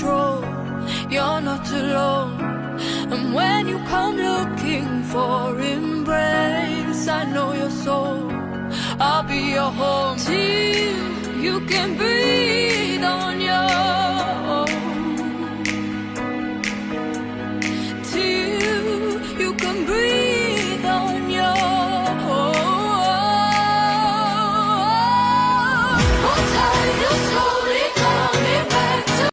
control. You're not alone. And when you come looking for embrace, I know your soul. I'll be your home till you can breathe.